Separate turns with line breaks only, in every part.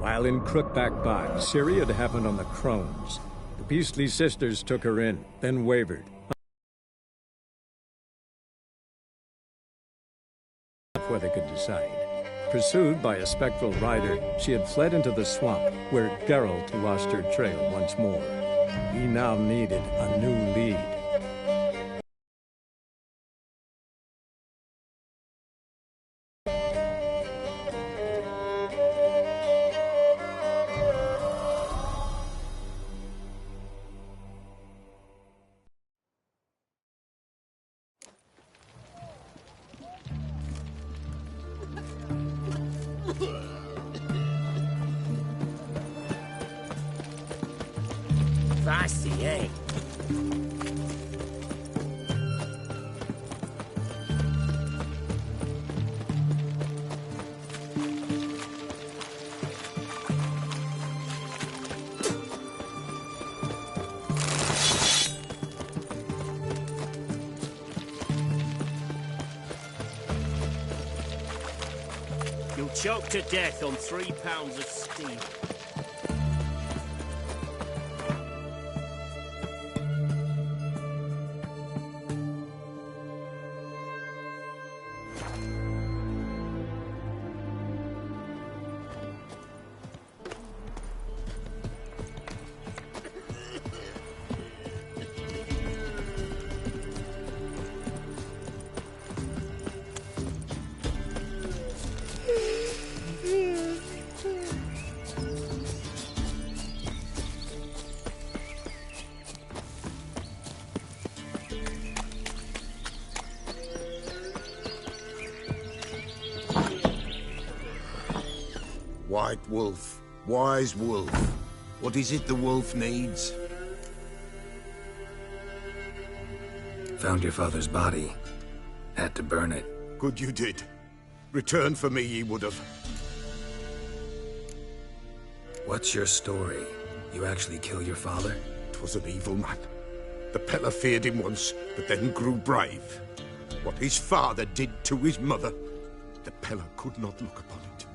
While in Crookback Bog, Syria had happened on the Crones. The Beastly sisters took her in, then wavered. Before they could decide. Pursued by a spectral rider, she had fled into the swamp, where Geralt lost her trail once more. He now needed a new lead.
Feisty, eh? You'll choke to death on 3 pounds of steel.
White wolf, wise wolf. What is it the wolf needs?
Found your father's body. Had to burn it.
Good you did. Return for me ye would have.
What's your story? You actually kill your father?
'Twas an evil man. The Peller feared him once, but then grew brave. What his father did to his mother, the Peller could not look upon it.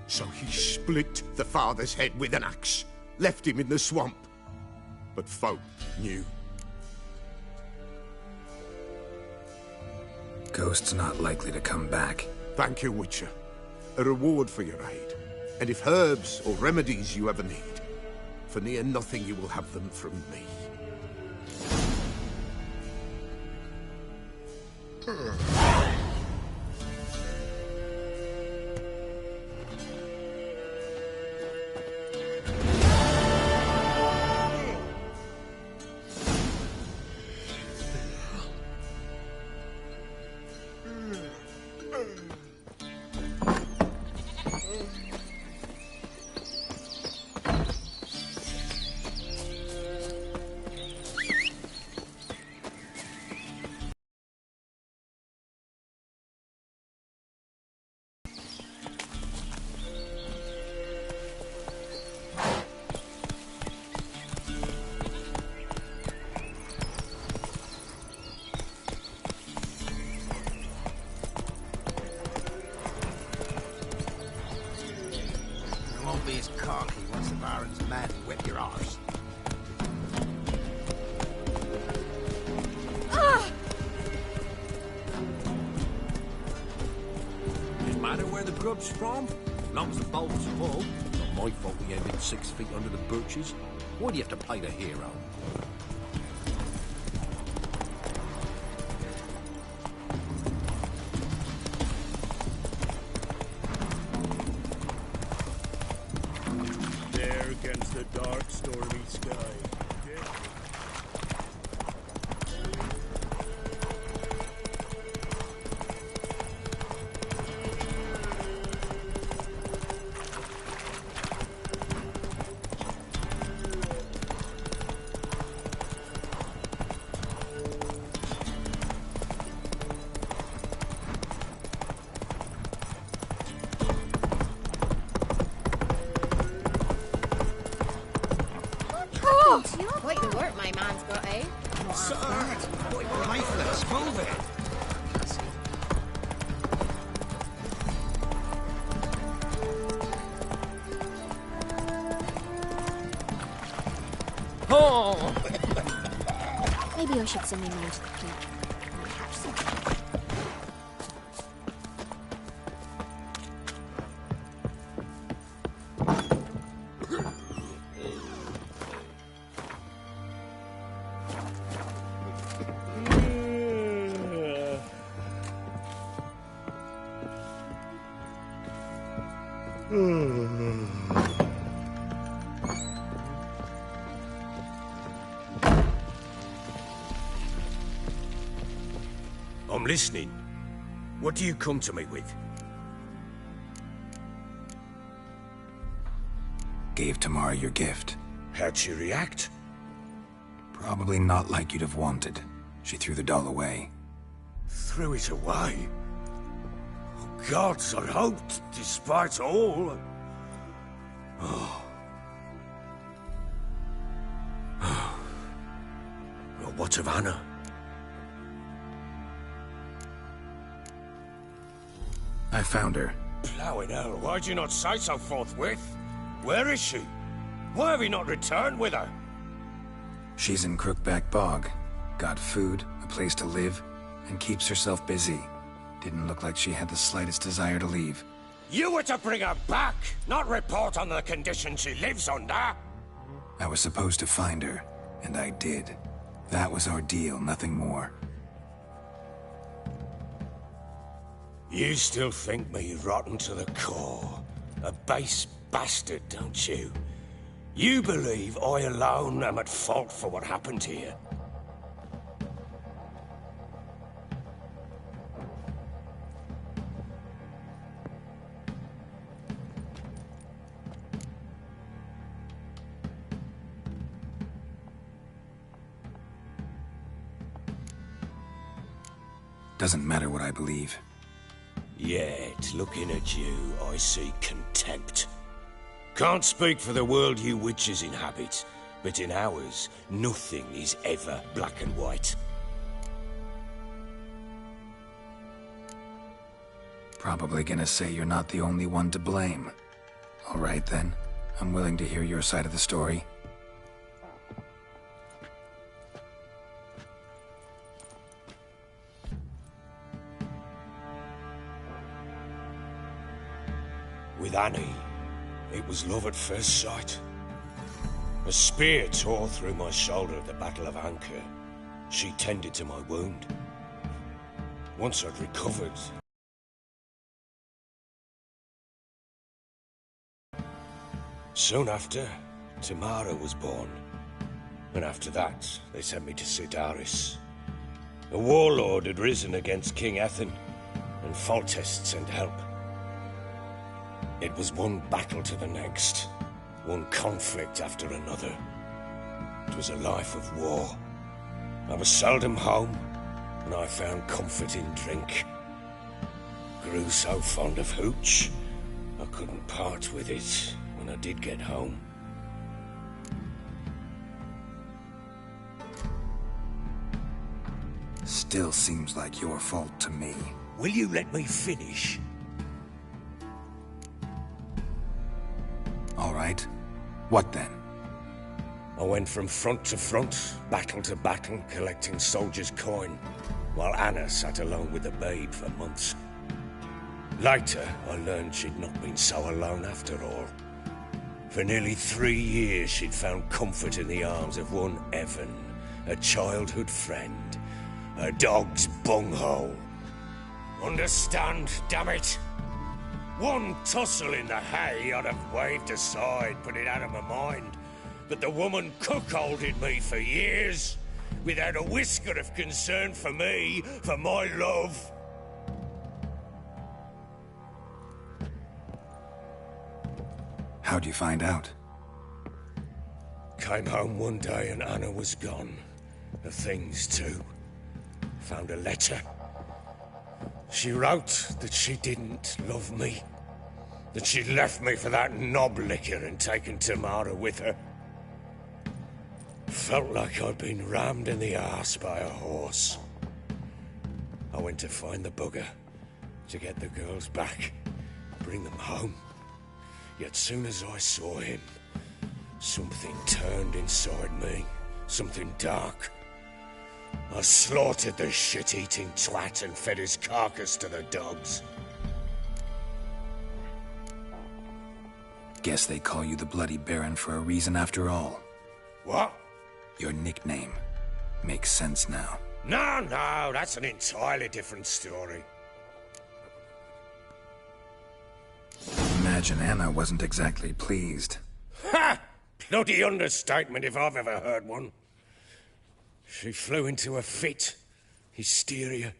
So he split the father's head with an axe, left him in the swamp. But folk knew.
Ghost's not likely to come back.
Thank you, Witcher. A reward for your aid. And if herbs or remedies you ever need, for near nothing you will have them from me.
Be as cocky once the Baron's mad and whip your arse.
Doesn't matter where the grub's from, as long as the bolt's full. Not my fault we ended 6 feet under the birches. Why do you have to play the hero?
Against the dark, stormy sky.
Quite the work my man's got, eh?
Sir, quite lifeless. Move it.
Maybe I should send my man to the fleet and catch something.
I'm listening. What do you come to me with?
Gave Tamara your gift.
How'd she react?
Probably not like you'd have wanted. She threw the doll away.
Threw it away? Oh, gods, I hoped, despite all... Oh. Well, what of Anna?
I found her.
Plowing hell, why'd you not say so forthwith? Where is she? Why have you not returned with her?
She's in Crookback Bog. Got food, a place to live, and keeps herself busy. Didn't look like she had the slightest desire to leave.
You were to bring her back, not report on the condition she lives under.
I was supposed to find her, and I did. That was our deal, nothing more.
You still think me rotten to the core. A base bastard, don't you? You believe I alone am at fault for what happened here.
Doesn't matter what I believe.
Yet, looking at you, I see contempt. Can't speak for the world you witches inhabit, but in ours, nothing is ever black and white.
Probably gonna say you're not the only one to blame. All right then, I'm willing to hear your side of the story.
With Annie, it was love at first sight. A spear tore through my shoulder at the Battle of Anchor. She tended to my wound. Once I'd recovered... Soon after, Tamara was born. And after that, they sent me to Sidaris. A warlord had risen against King Ethan, and Foltest sent help. It was one battle to the next, one conflict after another. It was a life of war. I was seldom home, and I found comfort in drink. Grew so fond of hooch, I couldn't part with it when I did get home.
Still seems like your fault to me.
Will you let me finish?
All right. What then?
I went from front to front, battle to battle, collecting soldiers' coin, while Anna sat alone with the babe for months. Later, I learned she'd not been so alone after all. For nearly 3 years, she'd found comfort in the arms of one Evan, a childhood friend, a dog's bunghole. Understand, damn it? One tussle in the hay I'd have waved aside, put it out of my mind. But the woman cuckolded me for years, without a whisker of concern for me, for my love.
How'd you find out?
Came home one day and Anna was gone. The things too. Found a letter. She wrote that she didn't love me. That she'd left me for that knob licker and taken Tamara with her. Felt like I'd been rammed in the arse by a horse. I went to find the bugger, to get the girls back, bring them home. Yet soon as I saw him, something turned inside me, something dark. I slaughtered the shit-eating twat and fed his carcass to the dogs.
Guess they call you the Bloody Baron for a reason after all.
What?
Your nickname. Makes sense now.
No, that's an entirely different story.
Imagine Anna wasn't exactly pleased.
Ha! Bloody understatement if I've ever heard one. She flew into a fit, hysteria,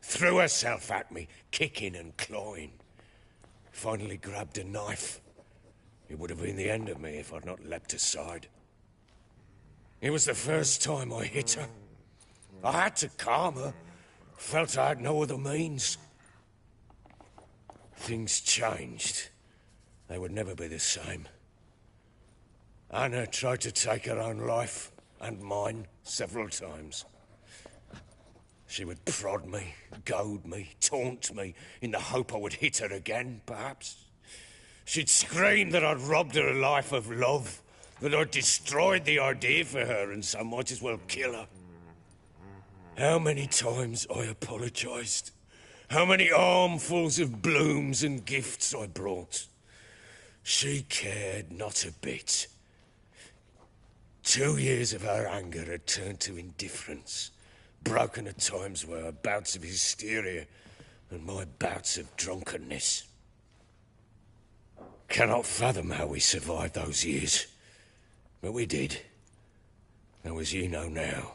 threw herself at me, kicking and clawing. Finally grabbed a knife. It would have been the end of me if I'd not leapt aside. It was the first time I hit her. I had to calm her. Felt I had no other means. Things changed. They would never be the same. Anna tried to take her own life, and mine, several times. She would prod me, goad me, taunt me, in the hope I would hit her again, perhaps. She'd scream that I'd robbed her a life of love, that I'd destroyed the idea for her, and so might as well kill her. How many times I apologized. How many armfuls of blooms and gifts I brought. She cared not a bit. 2 years of her anger had turned to indifference, broken at times by her bouts of hysteria and my bouts of drunkenness. Cannot fathom how we survived those years, but we did. Though as you know now,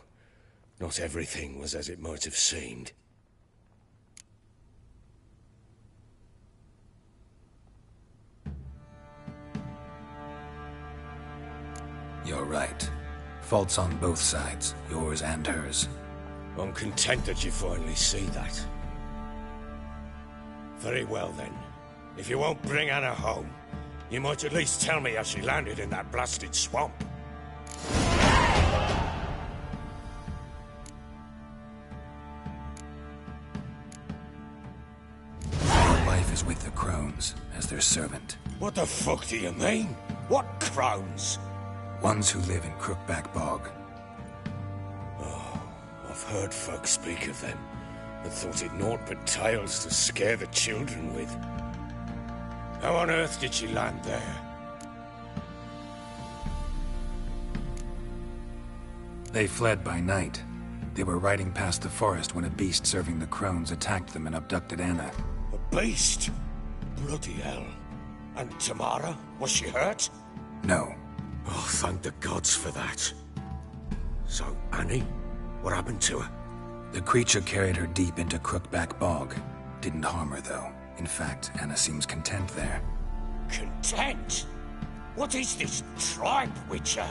not everything was as it might have seemed.
You're right. Faults on both sides, yours and hers.
I'm content that you finally see that. Very well then. If you won't bring Anna home, you might at least tell me how she landed in that blasted swamp.
Your wife is with the Crones, as their servant.
What the fuck do you mean? What crones?
Ones who live in Crookback Bog.
Oh, I've heard folk speak of them, but thought it naught but tales to scare the children with. How on earth did she land there?
They fled by night. They were riding past the forest when a beast serving the Crones attacked them and abducted Anna.
A beast? Bloody hell. And Tamara? Was she hurt?
No.
Oh, thank the gods for that. So, Annie? What happened to her?
The creature carried her deep into Crookback Bog. Didn't harm her, though. In fact, Anna seems content there.
Content? What is this tribe, Witcher?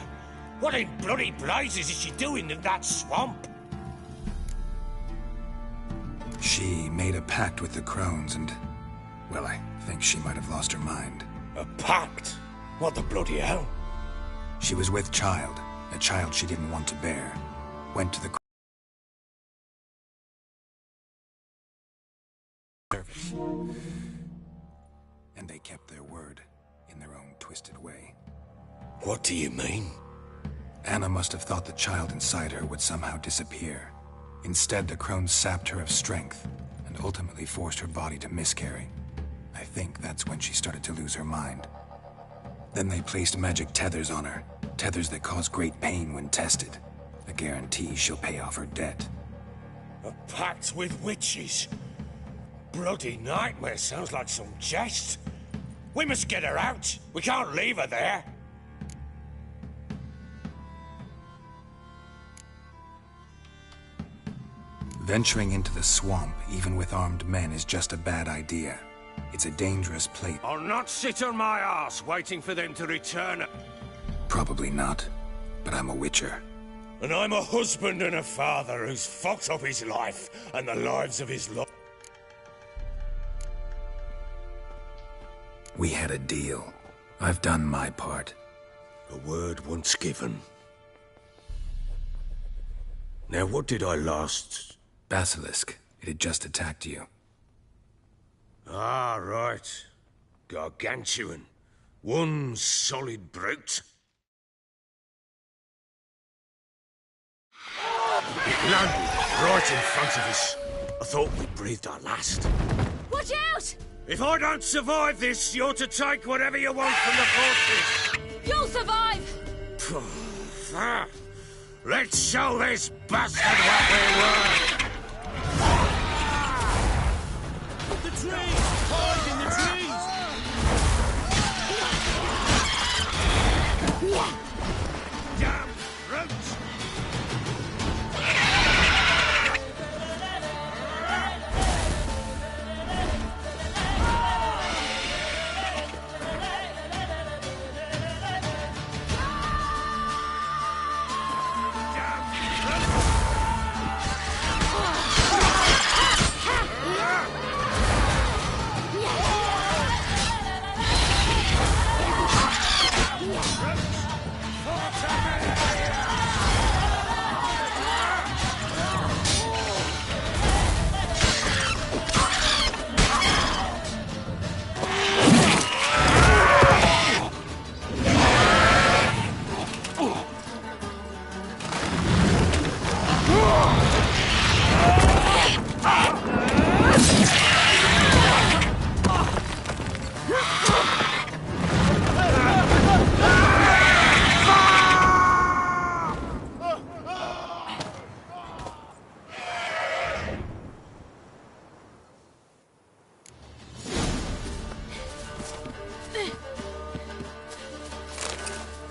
What in bloody blazes is she doing in that swamp?
She made a pact with the Crones and... well, I think she might have lost her mind.
A pact? What the bloody hell?
She was with child, a child she didn't want to bear. Went to the service. And they kept their word, in their own twisted way.
What do you mean?
Anna must have thought the child inside her would somehow disappear. Instead, the Crones sapped her of strength, and ultimately forced her body to miscarry. I think that's when she started to lose her mind. Then they placed magic tethers on her, tethers that cause great pain when tested. A guarantee she'll pay off her debt.
A pact with witches? Bloody nightmare, sounds like some jest. We must get her out. We can't leave her there.
Venturing into the swamp, even with armed men, is just a bad idea. It's a dangerous place.
I'll not sit on my ass waiting for them to return.
Probably not, but I'm a witcher.
And I'm a husband and a father who's fucked up his life and the lives of his love.
We had a deal. I've done my part.
A word once given. Now what did I last...
Basilisk. It had just attacked you.
Ah, right. Gargantuan. One solid brute. It landed right in front of us. I thought we breathed our last.
Watch out!
If I don't survive this, you're to take whatever you want from the fortress.
You'll survive!
Let's show this bastard what we were.
The trees! Hide in the trees!
Damn roots!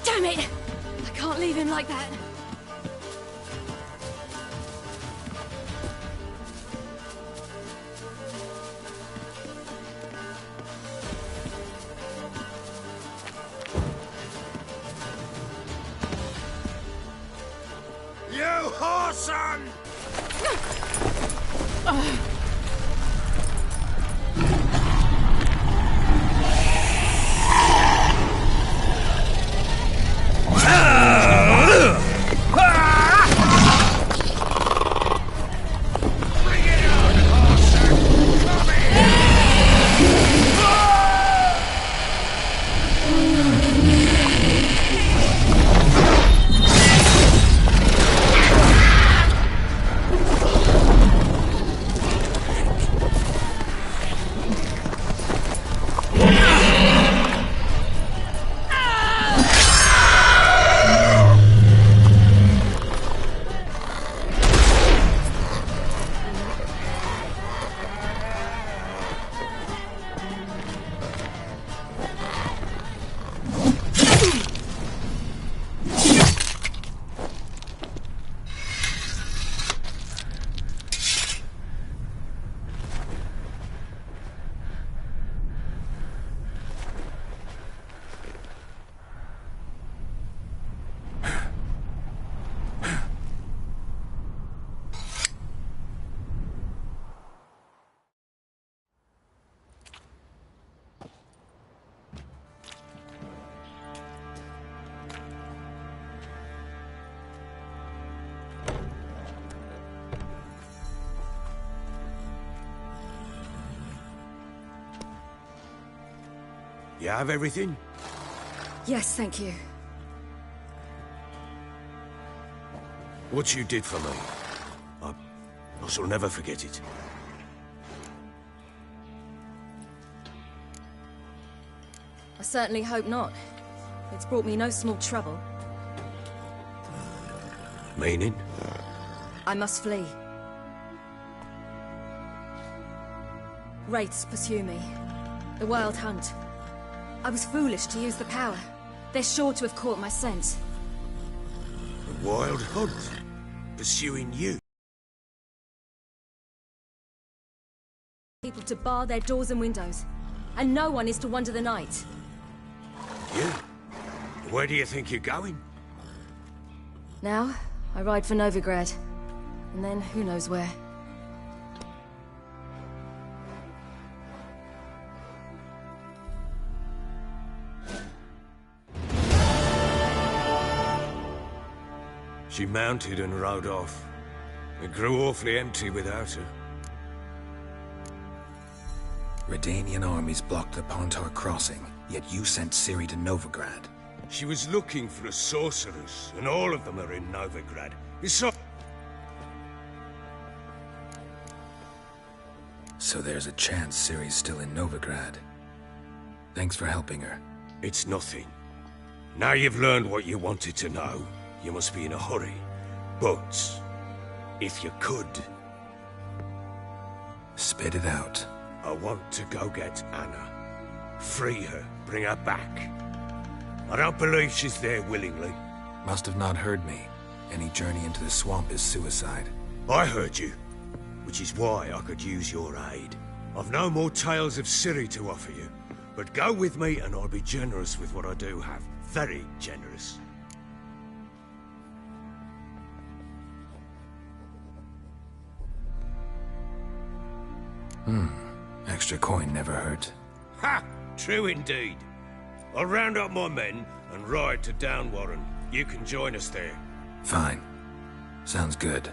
Damn it! I can't leave him like that.
You whoreson! You have everything?
Yes, thank you.
What you did for me, I shall never forget it.
I certainly hope not. It's brought me no small trouble.
Meaning?
I must flee. Wraiths pursue me. The Wild Hunt. I was foolish to use the power. They're sure to have caught my scent.
The Wild Hunt? Pursuing you?
People to bar their doors and windows. And no one is to wander the night.
You? Where do you think you're going?
Now, I ride for Novigrad. And then, who knows where.
She mounted and rode off. It grew awfully empty without her.
Redanian armies blocked the Pontar crossing, yet you sent Ciri to Novigrad.
She was looking for a sorceress, and all of them are in Novigrad. Besides,
So there's a chance Ciri's still in Novigrad. Thanks for helping her.
It's nothing. Now you've learned what you wanted to know, you must be in a hurry. But, if you could...
Spit it out.
I want to go get Anna. Free her, bring her back. I don't believe she's there willingly.
Must have not heard me. Any journey into the swamp is suicide.
I heard you, which is why I could use your aid. I've no more tales of Ciri to offer you, but go with me and I'll be generous with what I do have. Very generous.
Extra coin never hurt.
Ha! True indeed. I'll round up my men and ride to Downwarren. You can join us there.
Fine. Sounds good.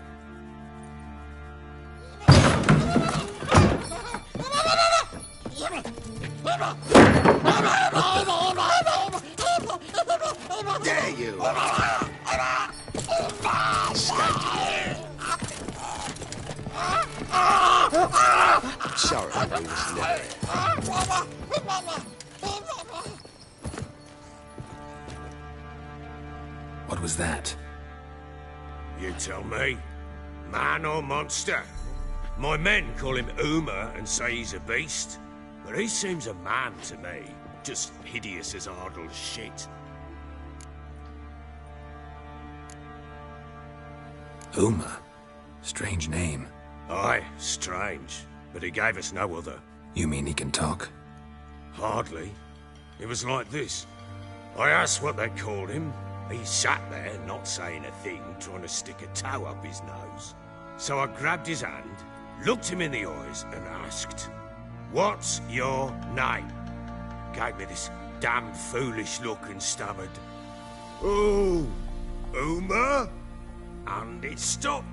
There you are. Sorry, I was never.
What was that?
You tell me. Man or monster? My men call him Uma and say he's a beast, but he seems a man to me. Just hideous as Ardle's shit.
Uma? Strange name.
Aye, strange. But he gave us no other.
You mean he can talk?
Hardly. It was like this. I asked what they called him. He sat there, not saying a thing, trying to stick a toe up his nose. So I grabbed his hand, looked him in the eyes, and asked, "What's your name?" Gave me this damn foolish look and stammered, "Oh, Uma?" And it stuck.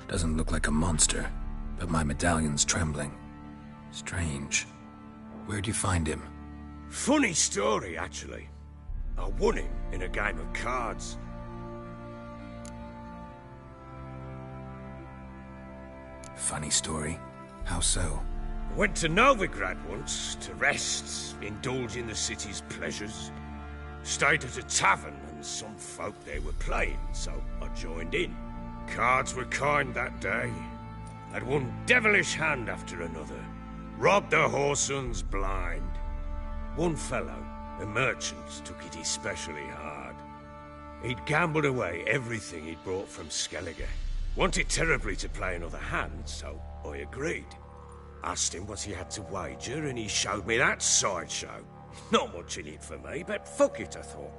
Doesn't look like a monster, but my medallion's trembling. Strange. Where'd you find him?
Funny story, actually. I won him in a game of cards.
Funny story? How so?
I went to Novigrad once to rest, indulge in the city's pleasures. Stayed at a tavern and some folk there were playing, so I joined in. Cards were kind that day. Had one devilish hand after another. Robbed the whoresons blind. One fellow, a merchant, took it especially hard. He'd gambled away everything he'd brought from Skellige. Wanted terribly to play another hand, so I agreed. Asked him what he had to wager, and he showed me that sideshow. Not much in it for me, but fuck it, I thought.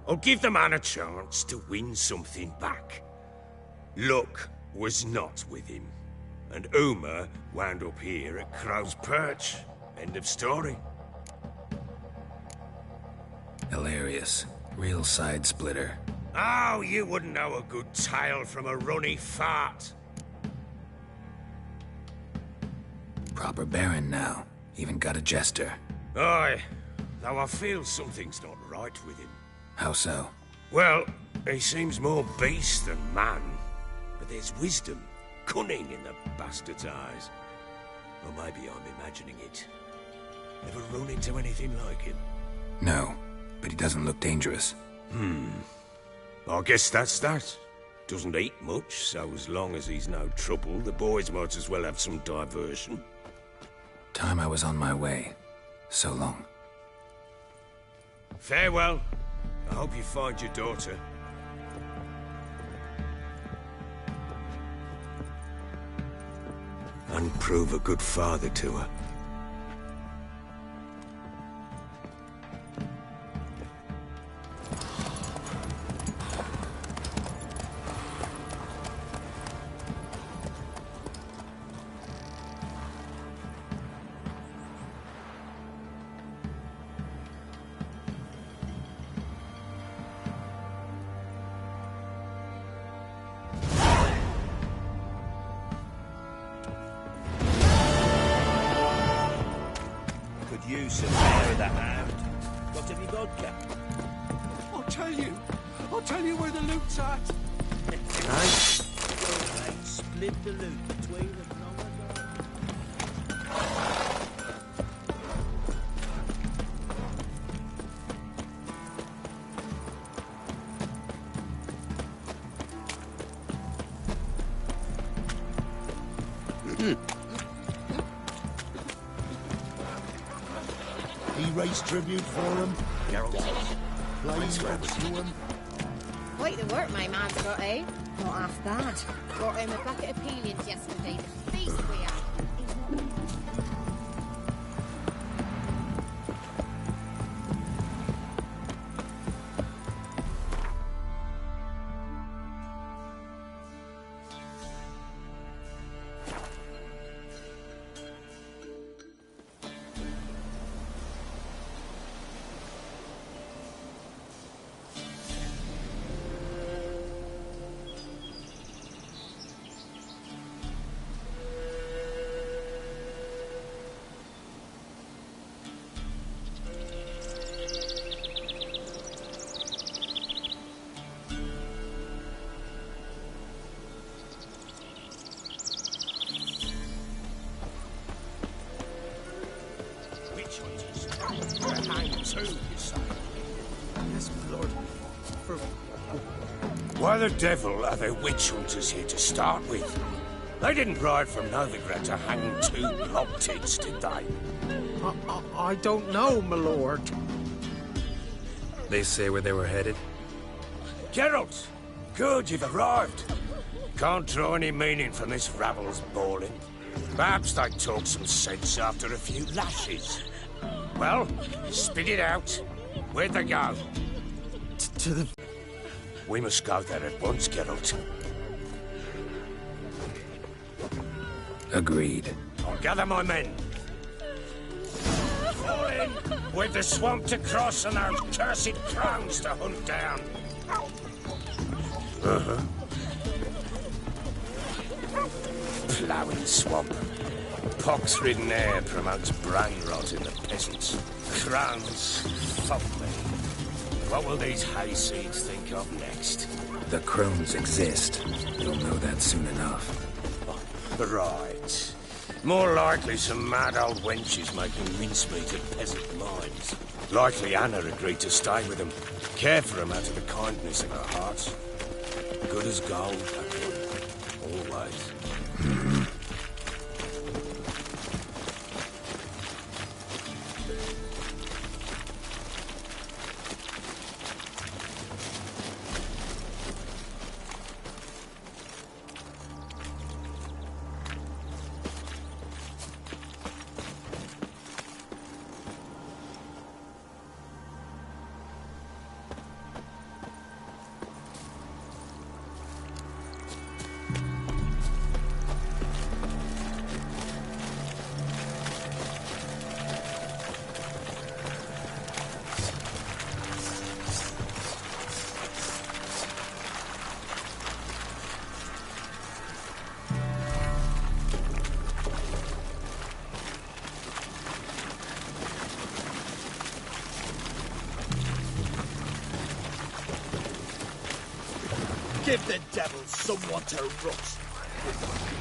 I'll give the man a chance to win something back. Luck was not with him, and Uma wound up here at Crow's Perch. End of story.
Hilarious. Real side splitter.
Oh, you wouldn't know a good tale from a runny fart.
Proper baron now. Even got a jester.
Aye, though I feel something's not right with him.
How so?
Well, he seems more beast than man, but there's wisdom, cunning in the bastard's eyes. Or maybe I'm imagining it. Ever run into anything like him?
No, but he doesn't look dangerous.
I guess that's that. Doesn't eat much, so as long as he's no trouble, the boys might as well have some diversion.
Time I was on my way. So long.
Farewell. I hope you find your daughter. And prove a good father to her.
You some hair of the hound. Got any vodka?
I'll tell you where the loot's at.
Nice. and split the loot between them long ago.
He raised tribute for him. Geralt. Played to him.
Quite the work my man's got, eh? Not half bad. Brought him a bucket of peelings yesterday. The feast we had.
Why the devil are there witch hunters here to start with? They didn't ride from Novigrad to hang two lobtits, did they?
I don't know, my lord.
They say where they were headed?
Geralt! Good, you've arrived. Can't draw any meaning from this rabble's bawling. Perhaps they talk some sense after a few lashes. Well, spit it out. Where'd they go?
To the...
We must go there at once, Geralt.
Agreed.
I'll gather my men. Fall in! We've the swamp to cross and those cursed crows to hunt down. Ploughing swamp. Pox-ridden air promotes brain rot in the peasants. Crows, fuck me. What will these hayseeds think of next?
The crones exist. You'll know that soon enough.
Right. More likely some mad old wenches making mincemeat of peasant minds. Likely Anna agreed to stay with them. Care for them out of the kindness of her heart. Good as gold, that one. Always.
Give the devil someone to rust.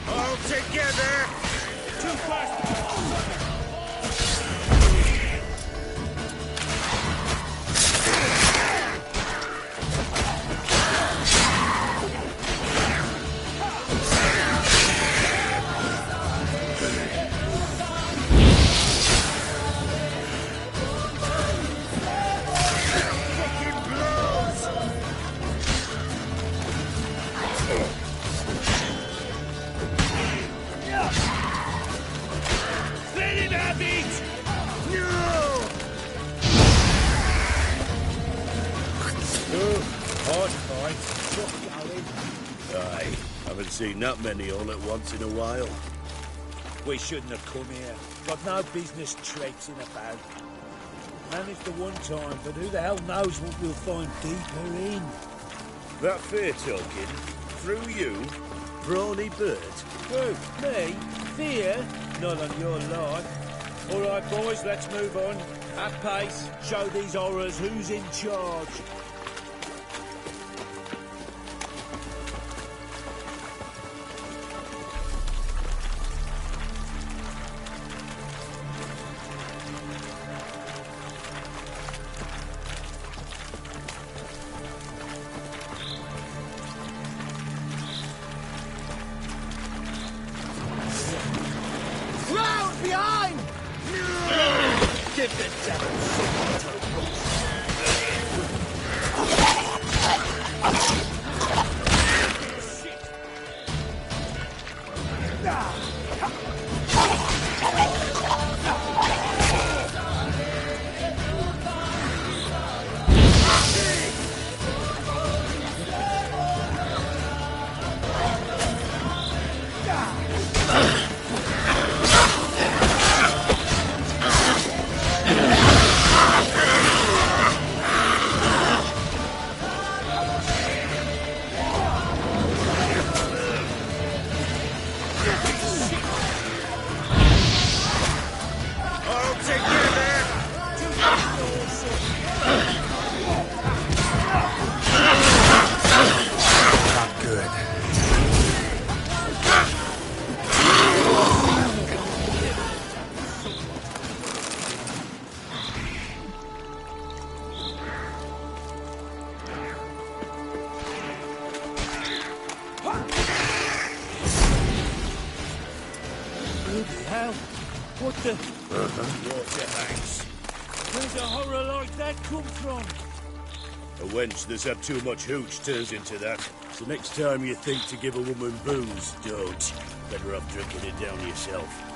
All together!
Too fast! Seen that many all at once in a while. We shouldn't have come here. Got no business traipsing about. Managed the one time, but who the hell knows what we'll find deeper in.
That fear talking, through you, brawny bird.
Who? Me? Fear? Not on your life. All right, boys, let's move on. At pace, show these horrors who's in charge. Give the devil something to What the?
Water hangs.
Where's a horror like that come from?
A wench that's had too much hooch turns into that. So next time you think to give a woman booze, don't. Better off drinking it down yourself.